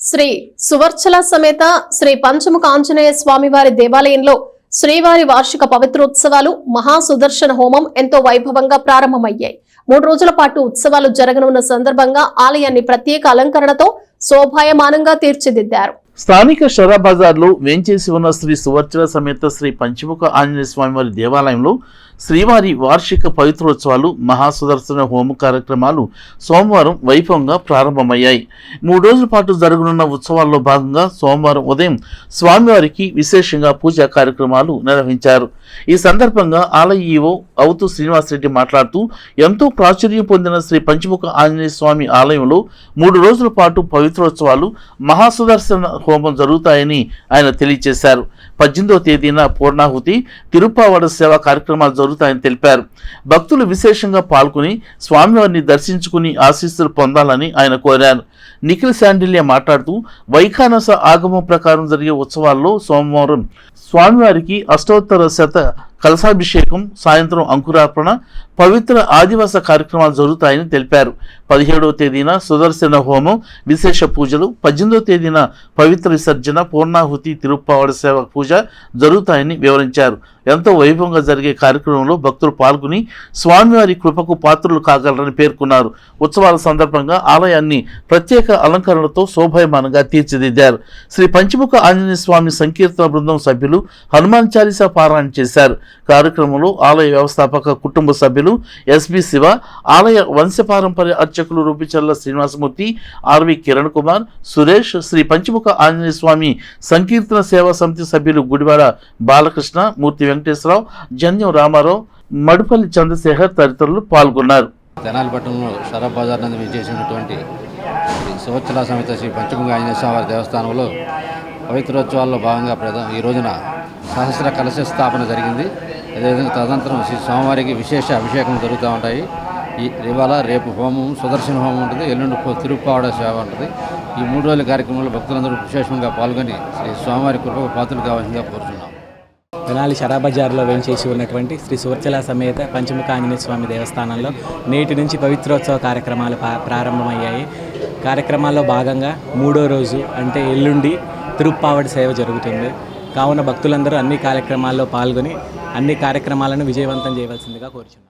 శ్రీ సువర్చల సమేత శ్రీ పంచముఖ ఆంజనేయ స్వామివారి దేవాలయంలో శ్రీవారి వార్షిక పవిత్రోత్సవాలు మహాసుదర్శన హోమం ఎంతో వైభవంగా ప్రారంభమయ్యాయి. 3 రోజుల పాటు ఉత్సవాలు జరగనున్న సందర్భంగా ఆలయాన్ని ప్రత్యేక అలంకరణతో శోభాయమానంగా తీర్చిదిద్దారు. స్థానిక షరా బజార్లో వేంచేసి ఉన్న శ్రీ సువర్చల సమేత శ్రీ పంచముఖ ఆంజనేయ స్వామివారి దేవాలయంలో శ్రీవారి వార్షిక పవిత్రోత్సవాలు మహాసుదర్శన హోమ కార్యక్రమాలు సోమవారం వైభవంగా ప్రారంభమయ్యాయి. 3 రోజుల పాటు జరగనున్న ఉత్సవాల్లో భాగంగా సోమవారం ఉదయం స్వామివారికి విశేషంగా పూజా కార్యక్రమాలు నిర్వహించారు. ఈ సందర్భంగా ఆలయ ఈవో అవుతూ శ్రీనివాసరెడ్డి మాట్లాడుతూ ఎంతో ప్రాచుర్యం పొందిన శ్రీ పంచముఖ ఆంజనేయ స్వామి ఆలయంలో 3 రోజుల పాటు పవిత్రోత్సవాలు మహాసుదర్శన హోమం జరుగుతాయని ఆయన తెలియజేశారు. 18వ తేదీన పూర్ణాహుతి, తిరుప్పావడ సేవా కార్యక్రమాలు జరుగుతాయని తెలిపారు. భక్తులు విశేషంగా పాల్గొని స్వామివారిని దర్శించుకుని ఆశీస్సులు పొందాలని ఆయన కోరారు. నిఖిల్ శాండిల్య మాట్లాడుతూ వైఖానస ఆగమం ప్రకారం జరిగే ఉత్సవాల్లో సోమవారం స్వామివారికి అష్టోత్తర శత కలశాభిషేకం, సాయంత్రం అంకురార్పణ, పవిత్ర ఆదివాస కార్యక్రమాలు జరుగుతాయని తెలిపారు. 17వ తేదీన సుదర్శన హోమం, విశేష పూజలు, 18వ తేదీన పవిత్ర విసర్జన, పూర్ణాహుతి, తిరుప్పావడ సేవ పూజ జరుగుతాయని వివరించారు. ఎంతో వైభవంగా జరిగే కార్యక్రమంలో భక్తులు పాల్గొని స్వామివారి కృపకు పాత్రులు కాగలరని పేర్కొన్నారు. ఉత్సవాల సందర్భంగా ఆలయాన్ని ప్రత్యేక అలంకరణలతో శోభాయమానంగా తీర్చిదిద్దారు. శ్రీ పంచముఖ ఆంజనేయ స్వామి సంకీర్తన బృందం సభ్యులు హనుమాన్ చాలీసా పారాయణ చేశారు. కార్యక్రమంలో ఆలయ వ్యవస్థాపక కుటుంబ సభ్యులు ఎస్బి శివ, ఆలయ వంశపారంపర్య అర్చకులు రూపిచర్ల శ్రీనివాసమూర్తి, ఆర్వి కిరణ్ కుమార్, సురేష్, శ్రీ పంచముఖ ఆంజనేయ స్వామి సంకీర్తన సేవా సమితి సభ్యులు గుడివాడ బాలకృష్ణ, మూర్తి వెంకటేశ్వరరావు, జన్యం రామారావు, మడుపల్లి చంద్రశేఖర్ తదితరులు పాల్గొన్నారు. తెనాలి పట్టణంలో షరా బజార్ నందు చేసినటువంటి సువర్చల సమేత శ్రీ పంచముఖ ఆంజనేయ స్వామి దేవస్థానంలో పవిత్రోత్సవాల్లో భాగంగా ఈ రోజున సహస్ర కలశ స్థాపన జరిగింది. అదేవిధంగా తదనంతరం శ్రీ స్వామివారికి విశేష అభిషేకం జరుగుతూ ఉంటాయి. ఇవాళ రేపు హోమం, సుదర్శన హోమం ఉంటుంది, ఎల్లుండి తిరుప్పావడ సేవ ఉంటుంది. ఈ 3 రోజుల కార్యక్రమంలో భక్తులందరూ విశేషంగా పాల్గొని శ్రీ స్వామివారి కృపకు పాత్రలు కావాల్సిందిగా కోరుతున్నాం. తెనాలి షరా బజార్లో వేంచేసి ఉన్నటువంటి శ్రీ సువర్చల సమేత పంచముఖ ఆంజనేయ స్వామి దేవస్థానంలో నేటి నుంచి పవిత్రోత్సవ కార్యక్రమాలు ప్రారంభమయ్యాయి. కార్యక్రమాల్లో భాగంగా 3వ రోజు అంటే ఎల్లుండి తిరుప్పావడ సేవ జరుగుతుంది. కావున భక్తులందరూ అన్ని కార్యక్రమాల్లో పాల్గొని అన్ని కార్యక్రమాలను విజయవంతం చేయవలసిందిగా కోరుచున్నాం.